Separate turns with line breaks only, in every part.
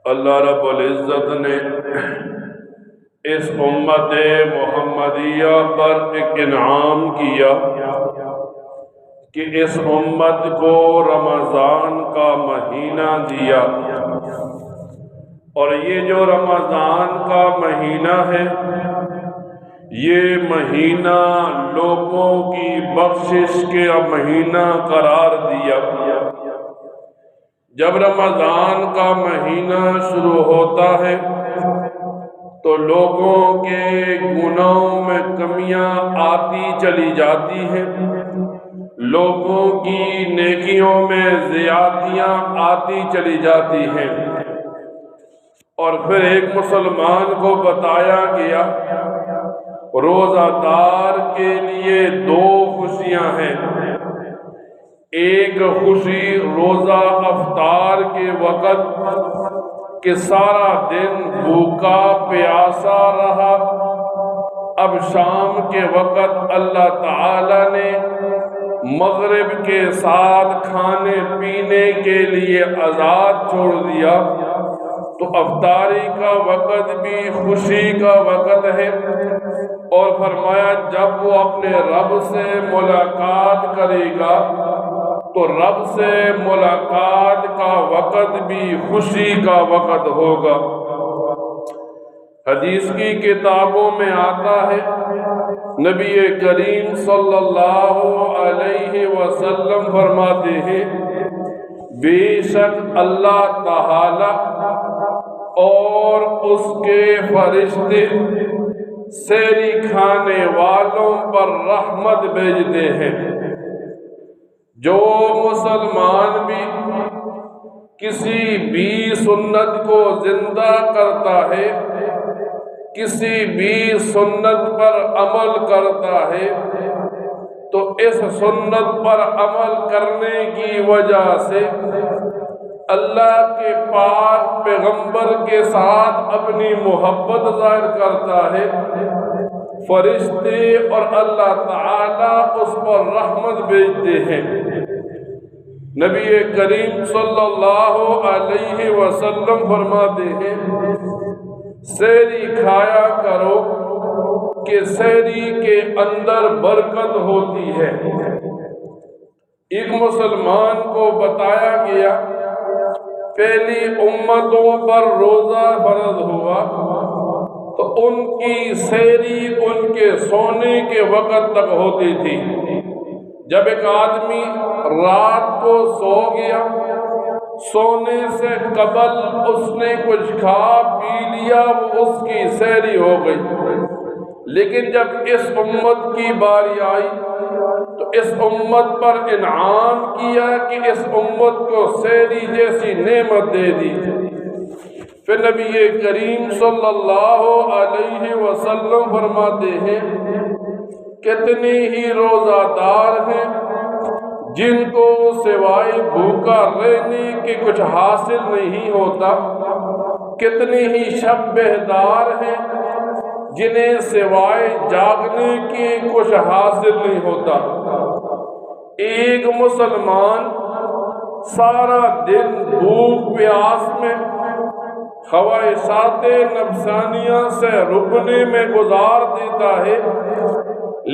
اللہ رب العزت نے اس امت محمدیہ پر ایک انعام کیا کہ اس امت کو رمضان کا مہینہ دیا، اور یہ جو رمضان کا مہینہ ہے یہ مہینہ لوگوں کی بخشش کا مہینہ قرار دیا۔ جب رمضان کا مہینہ شروع ہوتا ہے تو لوگوں کے گناہوں میں کمیاں آتی چلی جاتی ہیں، لوگوں کی نیکیوں میں زیادتیاں آتی چلی جاتی ہیں، اور پھر ایک مسلمان کو بتایا گیا روزہ دار کے لیے دو خوشیاں ہیں۔ ایک خوشی روزہ افطار کے وقت کہ سارا دن بھوکا پیاسا رہا، اب شام کے وقت اللہ تعالی نے مغرب کے ساتھ کھانے پینے کے لیے آزاد چھوڑ دیا، تو افطاری کا وقت بھی خوشی کا وقت ہے، اور فرمایا جب وہ اپنے رب سے ملاقات کرے گا تو رب سے ملاقات کا وقت بھی خوشی کا وقت ہوگا۔ حدیث کی کتابوں میں آتا ہے نبی کریم صلی اللہ علیہ وسلم فرماتے ہیں بے شک اللہ تعالی اور اس کے فرشتے سحری کھانے والوں پر رحمت بھیجتے ہیں۔ جو مسلمان بھی کسی بھی سنت کو زندہ کرتا ہے، کسی بھی سنت پر عمل کرتا ہے، تو اس سنت پر عمل کرنے کی وجہ سے اللہ کے پاک پیغمبر کے ساتھ اپنی محبت ظاہر کرتا ہے، فرشتے اور اللہ تعالی اس پر رحمت بھیجتے ہیں۔ نبی کریم صلی اللہ علیہ وسلم فرماتے ہیں سحری کھایا کرو کہ سحری کے اندر برکت ہوتی ہے۔ ایک مسلمان کو بتایا گیا پہلی امتوں پر روزہ فرض ہوا تو ان کی سحری ان کے سونے کے وقت تک ہوتی تھی۔ جب ایک آدمی رات کو سو گیا، سونے سے قبل اس نے کچھ کھا پی لیا، وہ اس کی سحری ہو گئی۔ لیکن جب اس امت کی باری آئی تو اس امت پر انعام کیا کہ اس امت کو سحری جیسی نعمت دے دی۔ پھر نبی کریم صلی اللہ علیہ وسلم فرماتے ہیں کتنے ہی روزہ دار ہیں جن کو سوائے بھوکا رہنے کے کچھ حاصل نہیں ہوتا، کتنے ہی شب بیدار ہیں جنہیں سوائے جاگنے کے کچھ حاصل نہیں ہوتا۔ ایک مسلمان سارا دن بھوک پیاس میں خواہشات نفسانیہ سے رکنے میں گزار دیتا ہے،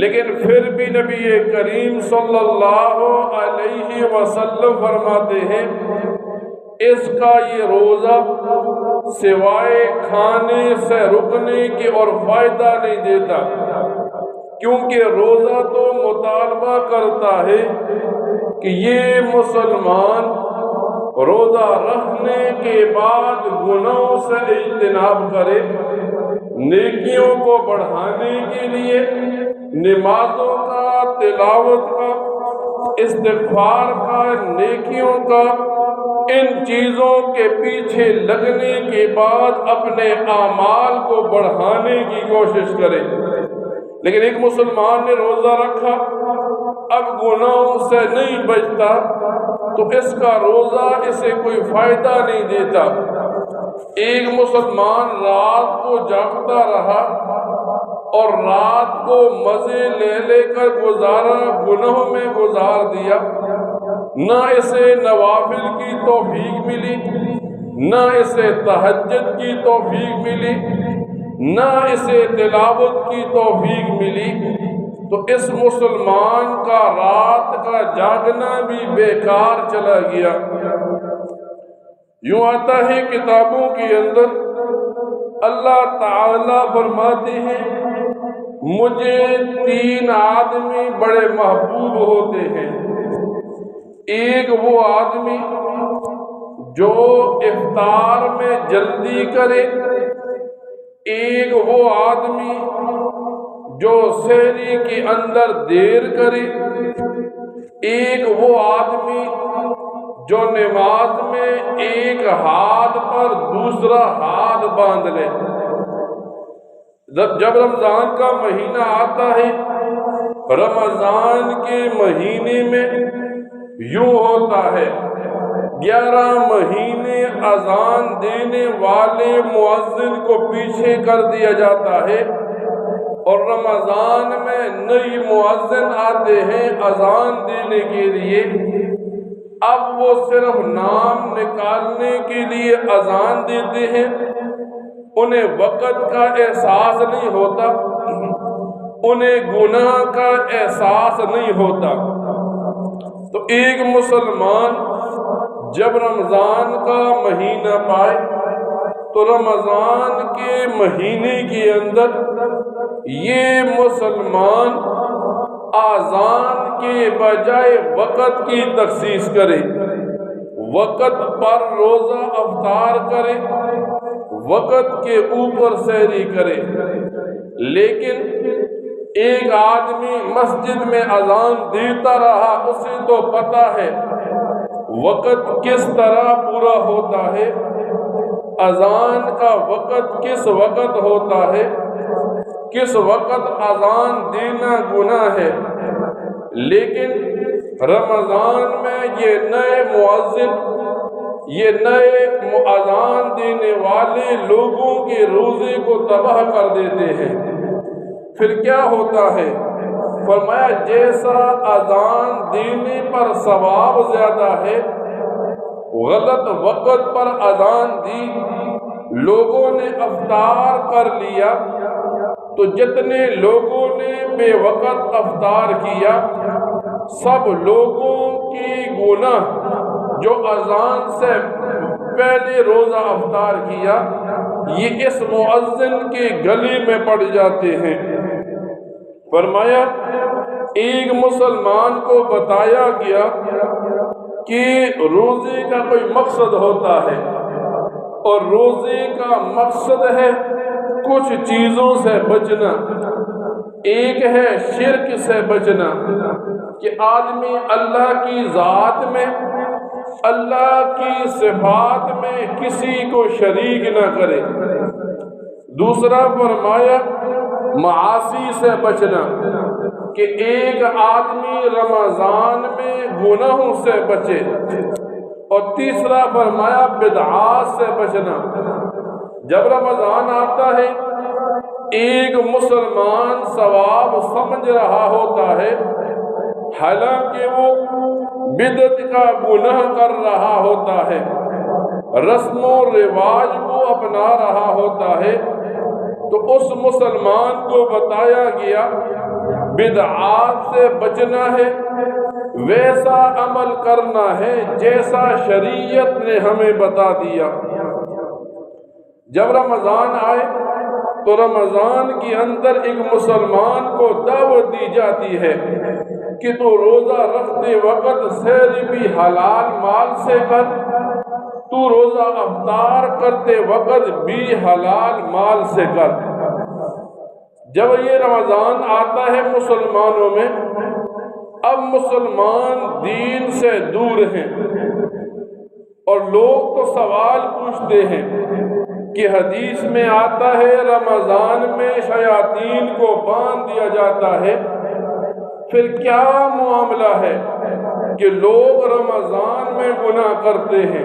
لیکن پھر بھی نبی کریم صلی اللہ علیہ وسلم فرماتے ہیں اس کا یہ روزہ سوائے کھانے سے رکنے کے اور فائدہ نہیں دیتا، کیونکہ روزہ تو مطالبہ کرتا ہے کہ یہ مسلمان روزہ رکھنے کے بعد گناہوں سے اجتناب کرے، نیکیوں کو بڑھانے کے لیے نمازوں کا، تلاوت کا، استغفار کا، نیکیوں کا، ان چیزوں کے پیچھے لگنے کے بعد اپنے اعمال کو بڑھانے کی کوشش کرے۔ لیکن ایک مسلمان نے روزہ رکھا، اب گناہوں سے نہیں بچتا، تو اس کا روزہ اسے کوئی فائدہ نہیں دیتا۔ ایک مسلمان رات کو جاگتا رہا اور رات کو مزے لے لے کر گزارا، گناہوں میں گزار دیا، نہ اسے نوافل کی توفیق ملی، نہ اسے تہجد کی توفیق ملی، نہ اسے تلاوت کی توفیق ملی، تو اس مسلمان کا رات کا جاگنا بھی بیکار چلا گیا۔ یوں آتا ہے کتابوں کے اندر، اللہ تعالیٰ فرماتے ہیں مجھے 3 آدمی بڑے محبوب ہوتے ہیں۔ ایک وہ آدمی جو افطار میں جلدی کرے، ایک وہ آدمی جو سحری کے اندر دیر کرے، ایک وہ آدمی جو نماز میں ایک ہاتھ پر دوسرا ہاتھ باندھ لے۔ جب رمضان کا مہینہ آتا ہے، رمضان کے مہینے میں یوں ہوتا ہے 11 مہینے اذان دینے والے مؤذن کو پیچھے کر دیا جاتا ہے، اور رمضان میں نئی مؤذن آتے ہیں اذان دینے کے لیے۔ اب وہ صرف نام نکالنے کے لیے اذان دیتے ہیں، انہیں وقت کا احساس نہیں ہوتا، انہیں گناہ کا احساس نہیں ہوتا۔ تو ایک مسلمان جب رمضان کا مہینہ پائے تو رمضان کے مہینے کے اندر یہ مسلمان اذان کے بجائے وقت کی تخصیص کرے، وقت پر روزہ افطار کرے، وقت کے اوپر سحری کرے۔ لیکن ایک آدمی مسجد میں اذان دیتا رہا، اسے تو پتہ ہے وقت کس طرح پورا ہوتا ہے، اذان کا وقت کس وقت ہوتا ہے، کس وقت اذان دینا گناہ ہے۔ لیکن رمضان میں یہ نئے مؤذن، یہ نئے اذان دینے والے لوگوں کے روزے کو تباہ کر دیتے ہیں۔ پھر کیا ہوتا ہے؟ فرمایا جیسا اذان دینے پر ثواب زیادہ ہے، غلط وقت پر اذان دی، لوگوں نے افطار کر لیا، تو جتنے لوگوں نے بے وقت افطار کیا سب لوگوں کی گناہ جو اذان سے پہلے روزہ افطار کیا یہ اس مؤذن کے گلے میں پڑ جاتے ہیں۔ فرمایا ایک مسلمان کو بتایا گیا کہ روزے کا کوئی مقصد ہوتا ہے، اور روزے کا مقصد ہے کچھ چیزوں سے بچنا۔ ایک ہے شرک سے بچنا، کہ آدمی اللہ کی ذات میں، اللہ کی صفات میں کسی کو شریک نہ کرے۔ دوسرا فرمایا معاصی سے بچنا، کہ ایک آدمی رمضان میں گناہوں سے بچے۔ اور تیسرا فرمایا بدعات سے بچنا۔ جب رمضان آتا ہے ایک مسلمان ثواب سمجھ رہا ہوتا ہے، حالانکہ وہ بدعت کا گناہ کر رہا ہوتا ہے، رسم و رواج کو اپنا رہا ہوتا ہے، تو اس مسلمان کو بتایا گیا بدعات سے بچنا ہے، ویسا عمل کرنا ہے جیسا شریعت نے ہمیں بتا دیا۔ جب رمضان آئے تو رمضان کے اندر ایک مسلمان کو دعوت دی جاتی ہے کہ تو روزہ رکھتے وقت سحری بھی حلال مال سے کر، تو روزہ افطار کرتے وقت بھی حلال مال سے کر۔ جب یہ رمضان آتا ہے مسلمانوں میں، اب مسلمان دین سے دور ہیں، اور لوگ تو سوال پوچھتے ہیں کہ حدیث میں آتا ہے رمضان میں شیاطین کو باندھ دیا جاتا ہے، پھر کیا معاملہ ہے کہ لوگ رمضان میں گناہ کرتے ہیں؟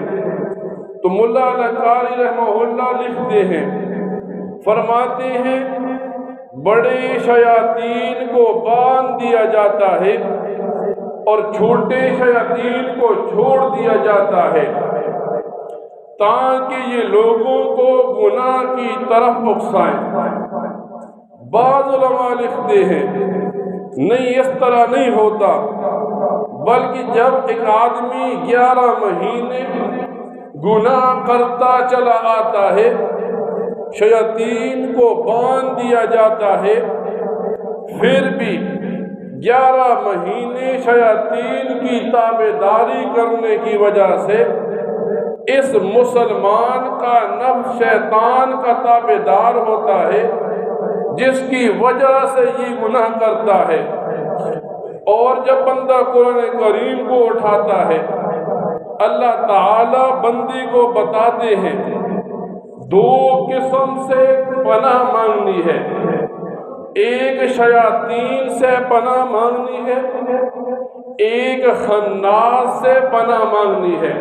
تو ملا لکاری رحمہ اللہ لکھتے ہیں، فرماتے ہیں بڑے شیاطین کو باندھ دیا جاتا ہے، اور چھوٹے شیاطین کو چھوڑ دیا جاتا ہے تاکہ یہ لوگوں کو گناہ کی طرف اکسائیں۔ بعض علماء لکھتے ہیں نہیں، اس طرح نہیں ہوتا، بلکہ جب ایک آدمی 11 مہینے گناہ کرتا چلا آتا ہے، شیاطین کو باندھ دیا جاتا ہے، پھر بھی 11 مہینے شیاطین کی تابعداری کرنے کی وجہ سے اس مسلمان کا نفس شیطان کا تابعدار ہوتا ہے، جس کی وجہ سے یہ گناہ کرتا ہے۔ اور جب بندہ قرآن کریم کو اٹھاتا ہے، اللہ تعالی بندے کو بتاتے ہیں 2 قسم سے پناہ مانگنی ہے، ایک شیاطین سے پناہ مانگنی ہے، ایک خناس سے پناہ مانگنی ہے۔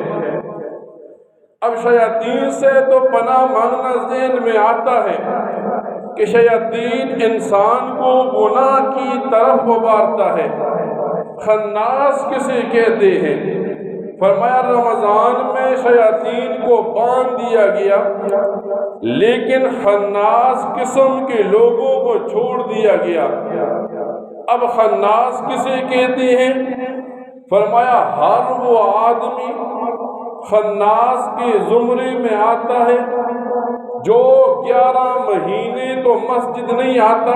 اب شیاطین سے تو پناہ مانگنا ذہن میں آتا ہے کہ شیاطین انسان کو گناہ کی طرف ابھارتا ہے۔ خناس کسے کہتے ہیں؟ فرمایا رمضان میں شیاطین کو باندھ دیا گیا، لیکن خناس قسم کے لوگوں کو چھوڑ دیا گیا۔ اب خناس کسے کہتے ہیں؟ فرمایا ہر وہ آدمی خناس کے زمرے میں آتا ہے جو 11 مہینے تو مسجد نہیں آتا،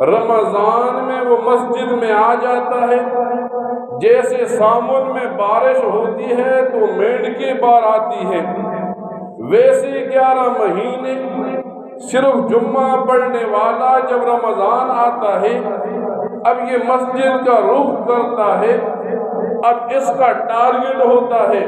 رمضان میں وہ مسجد میں آ جاتا ہے۔ جیسے سامن میں بارش ہوتی ہے تو مینڈکیں باہر آتی ہے، ویسے 11 مہینے صرف جمعہ پڑھنے والا جب رمضان آتا ہے، اب یہ مسجد کا رخ کرتا ہے، اب اس کا ٹارگٹ ہوتا ہے